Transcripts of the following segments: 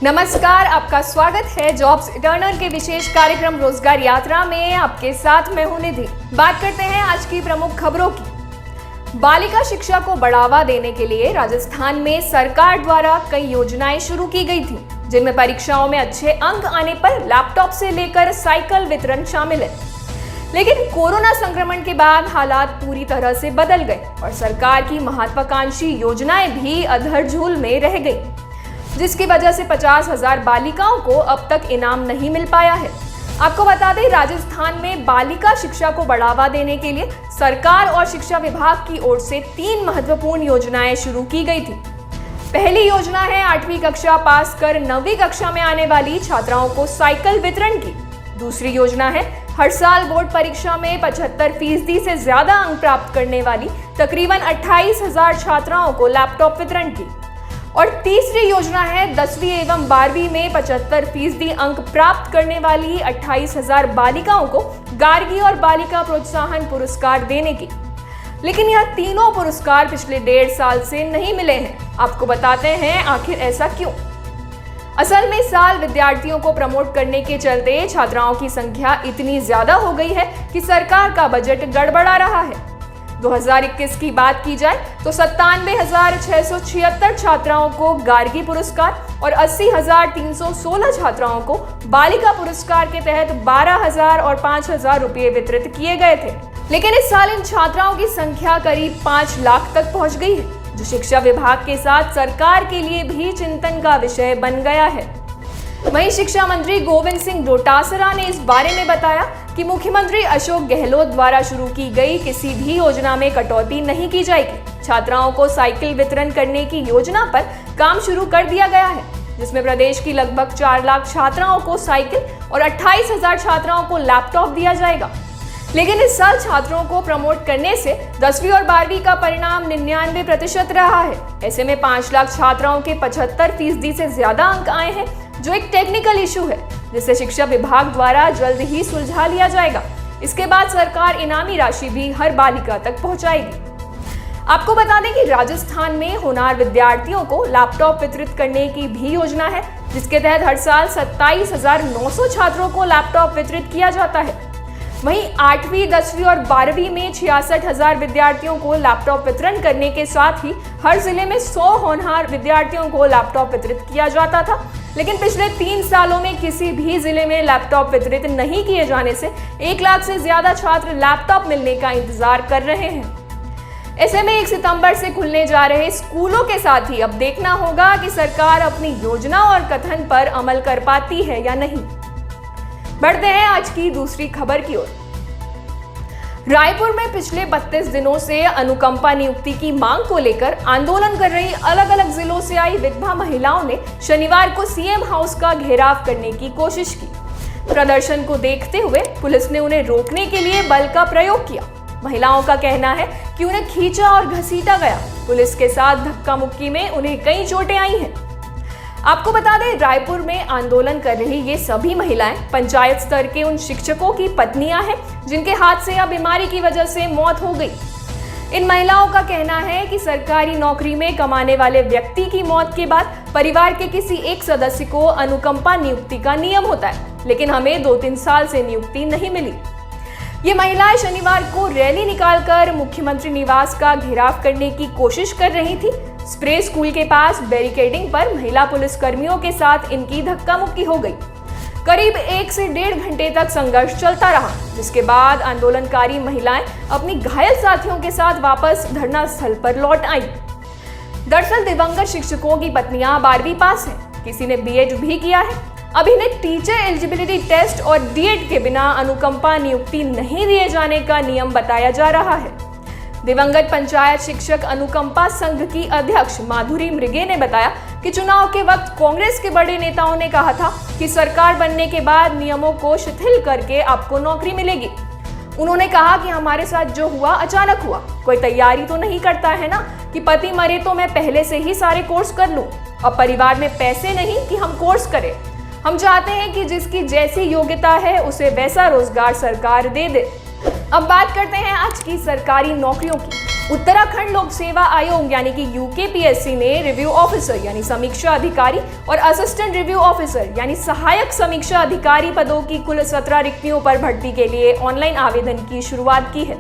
नमस्कार, आपका स्वागत है जॉब्स इटर्नल के विशेष कार्यक्रम रोजगार यात्रा में। आपके साथ मैं हूं निधि। बात करते हैं आज की प्रमुख खबरों की। बालिका शिक्षा को बढ़ावा देने के लिए राजस्थान में सरकार द्वारा कई योजनाएं शुरू की गई थी, जिनमें परीक्षाओं में अच्छे अंक आने पर लैपटॉप से लेकर साइकिल वितरण शामिल है। लेकिन कोरोना संक्रमण के बाद हालात पूरी तरह से बदल गए और सरकार की महत्वाकांक्षी योजनाएं भी अधर-झूल में रह गई, जिसकी वजह से 50,000 बालिकाओं को अब तक इनाम नहीं मिल पाया है। आपको बता दें, राजस्थान में बालिका शिक्षा को बढ़ावा देने के लिए सरकार और शिक्षा विभाग की ओर से 3 महत्वपूर्ण योजनाएं शुरू की गई थी। पहली योजना है 8वीं कक्षा पास कर 9वीं कक्षा में आने वाली छात्राओं को साइकिल वितरण की। दूसरी योजना है हर साल बोर्ड परीक्षा में 75% से ज्यादा अंक प्राप्त करने वाली तकरीबन 28,000 छात्राओं को लैपटॉप वितरण की। और तीसरी योजना है 10वीं एवं 12वीं में 75% अंक प्राप्त करने वाली 28,000 बालिकाओं को गार्गी और बालिका प्रोत्साहन पुरस्कार देने की। लेकिन यह तीनों पुरस्कार पिछले 1.5 साल से नहीं मिले हैं। आपको बताते हैं आखिर ऐसा क्यों। असल में इस साल विद्यार्थियों को प्रमोट करने के चलते छात्राओं की संख्या इतनी ज्यादा हो गई है कि सरकार का बजट गड़बड़ा रहा है। 2021 की बात की जाए तो 97,676 छात्राओं को गार्गी पुरस्कार और 80,316 छात्राओं को बालिका पुरस्कार के तहत 12,000 और 5,000 रुपये वितरित किए गए थे। लेकिन इस साल इन छात्राओं की संख्या करीब 5 लाख तक पहुंच गई है, जो शिक्षा विभाग के साथ सरकार के लिए भी चिंतन का विषय बन गया है। वहीं शिक्षा मंत्री गोविंद सिंह डोटासरा ने इस बारे में बताया कि मुख्यमंत्री अशोक गहलोत द्वारा शुरू की गई किसी भी योजना में कटौती नहीं की जाएगी। छात्राओं को साइकिल वितरण करने की योजना पर काम शुरू कर दिया गया है, जिसमें प्रदेश की लगभग 4 लाख छात्राओं को साइकिल और 28,000 छात्राओं को लैपटॉप दिया जाएगा। लेकिन इस साल छात्रों को प्रमोट करने से 10वीं और 12वीं का परिणाम 99% रहा है। ऐसे में 5 लाख छात्राओं के 75% से ज्यादा अंक आए हैं, जो एक टेक्निकल इशू है, जिसे शिक्षा विभाग द्वारा जल्द ही सुलझा लिया जाएगा। इसके बाद सरकार इनामी राशि भी हर बालिका तक पहुंचाएगी। आपको बता दें कि राजस्थान में होनहार विद्यार्थियों को लैपटॉप वितरित करने की भी योजना है, जिसके तहत हर साल 27,900 छात्रों को लैपटॉप वितरित किया जाता है। वहीं 8वीं, 10वीं और 12वीं में 66,000 विद्यार्थियों को लैपटॉप वितरण करने के साथ ही हर जिले में 100 होनहार विद्यार्थियों को लैपटॉप वितरित किया जाता था। लेकिन पिछले 3 सालों में किसी भी जिले में लैपटॉप वितरित नहीं किए जाने से 1 लाख से ज्यादा छात्र लैपटॉप मिलने का इंतजार कर रहे हैं। ऐसे में 1 सितंबर से खुलने जा रहे स्कूलों के साथ ही अब देखना होगा कि सरकार अपनी योजना और कथन पर अमल कर पाती है या नहीं। बढ़ते हैं आज की दूसरी खबर की ओर। रायपुर में पिछले 32 दिनों से अनुकंपा नियुक्ति की मांग को लेकर आंदोलन कर रही अलग अलग जिलों से आई विधवा महिलाओं ने शनिवार को सीएम हाउस का घेराव करने की कोशिश की। प्रदर्शन को देखते हुए पुलिस ने उन्हें रोकने के लिए बल का प्रयोग किया। महिलाओं का कहना है कि उन्हें खींचा और घसीटा गया। पुलिस के साथ धक्का मुक्की में उन्हें कई चोटें आई हैं। आपको बता दें, रायपुर में आंदोलन कर रही ये सभी महिलाएं पंचायत स्तर के उन शिक्षकों की पत्नियां हैं, जिनके हाथ से या बीमारी की वजह से मौत हो गई। इन महिलाओं का कहना है कि सरकारी नौकरी में कमाने वाले व्यक्ति की मौत के बाद परिवार के किसी एक सदस्य को अनुकंपा नियुक्ति का नियम होता है, लेकिन हमें 2-3 साल से नियुक्ति नहीं मिली। ये महिलाएं शनिवार को रैली निकालकर मुख्यमंत्री निवास का घेराव करने की कोशिश कर रही थी। स्प्रे स्कूल के पास बैरिकेडिंग पर महिला पुलिस कर्मियों के साथ इनकी धक्का मुक्की हो गई। करीब 1 से 1.5 घंटे तक संघर्ष चलता रहा, जिसके बाद आंदोलनकारी महिलाएं अपनी घायल साथियों के साथ वापस धरना स्थल पर लौट आई। दरअसल दिवंगत शिक्षकों की पत्नियां 12वीं पास हैं, किसी ने बीएड भी किया है। अब इन्हें टीचर एलिजिबिलिटी टेस्ट और डीएड के बिना अनुकंपा नियुक्ति नहीं दिए जाने का नियम बताया जा रहा है। दिवंगत पंचायत शिक्षक अनुकंपा संघ की अध्यक्ष माधुरी मृगे ने बताया कि चुनाव के वक्त कांग्रेस के बड़े नेताओं ने कहा था कि सरकार बनने के बाद नियमों को शिथिल करके आपको नौकरी मिलेगी। उन्होंने कहा कि हमारे साथ जो हुआ अचानक हुआ, कोई तैयारी तो नहीं करता है ना कि पति मरे तो मैं पहले से ही सारे कोर्स कर लूं। अब परिवार में पैसे नहीं कि हम कोर्स करें। हम चाहते हैं कि जिसकी जैसी योग्यता है उसे वैसा रोजगार सरकार दे दे। अब बात करते हैं आज की सरकारी नौकरियों की। उत्तराखंड लोक सेवा आयोग यानी कि यूकेपीएससी ने रिव्यू ऑफिसर यानी समीक्षा अधिकारी और असिस्टेंट रिव्यू ऑफिसर यानी सहायक समीक्षा अधिकारी पदों की कुल 17 रिक्तियों पर भर्ती के लिए ऑनलाइन आवेदन की शुरुआत की है।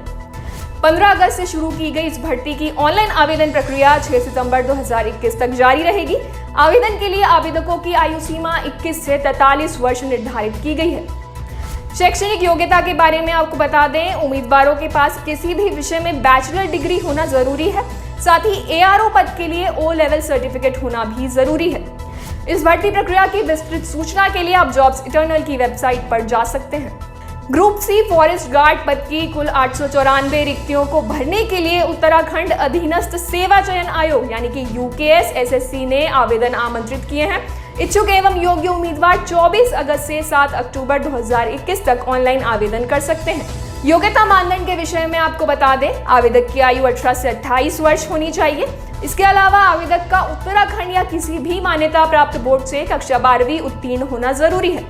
15 अगस्त से शुरू की गई इस भर्ती की ऑनलाइन आवेदन प्रक्रिया 6 सितंबर 2021 तक जारी रहेगी। आवेदन के लिए आवेदकों की आयु सीमा 21 से 43 वर्ष निर्धारित की गई है। शैक्षणिक योग्यता के बारे में आपको बता दें, उम्मीदवारों के पास किसी भी विषय में बैचलर डिग्री होना जरूरी है। साथ ही एआरओ पद के लिए ओ लेवल सर्टिफिकेट होना भी जरूरी है। इस भर्ती प्रक्रिया की विस्तृत सूचना के लिए आप जॉब्स इटर्नल की वेबसाइट पर जा सकते हैं। ग्रुप सी फॉरेस्ट गार्ड पद की कुल 894 रिक्तियों को भरने के लिए उत्तराखंड अधीनस्थ सेवा चयन आयोग यानी कि यूकेएसएससी ने आवेदन आमंत्रित किए हैं। इच्छुक एवं योग्य उम्मीदवार 24 अगस्त से 7 अक्टूबर 2021 तक ऑनलाइन आवेदन कर सकते हैं। योग्यता मानदंड के विषय में आपको बता दें, आवेदक की आयु 18 से 28 वर्ष होनी चाहिए। इसके अलावा आवेदक का उत्तराखंड या किसी भी मान्यता प्राप्त बोर्ड से कक्षा 12वीं उत्तीर्ण होना जरूरी है।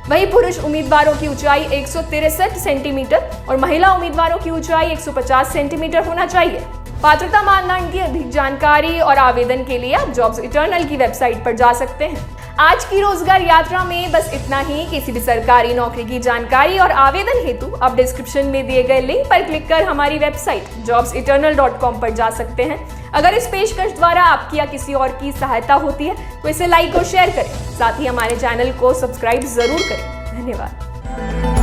वहीं पुरुष उम्मीदवारों की ऊंचाई 163 सेंटीमीटर और महिला उम्मीदवारों की ऊंचाई 150 सेंटीमीटर होना चाहिए। पात्रता मानदंड की अधिक जानकारी और आवेदन के लिए आप जॉब्स इटर्नल की वेबसाइट पर जा सकते हैं। आज की रोजगार यात्रा में बस इतना ही। किसी भी सरकारी नौकरी की जानकारी और आवेदन हेतु आप डिस्क्रिप्शन में दिए गए लिंक पर क्लिक कर हमारी वेबसाइट jobseternal.com पर जा सकते हैं। अगर इस पेशकश द्वारा आपकी या किसी और की सहायता होती है तो इसे लाइक और शेयर करें। साथ ही हमारे चैनल को सब्सक्राइब जरूर करें। धन्यवाद।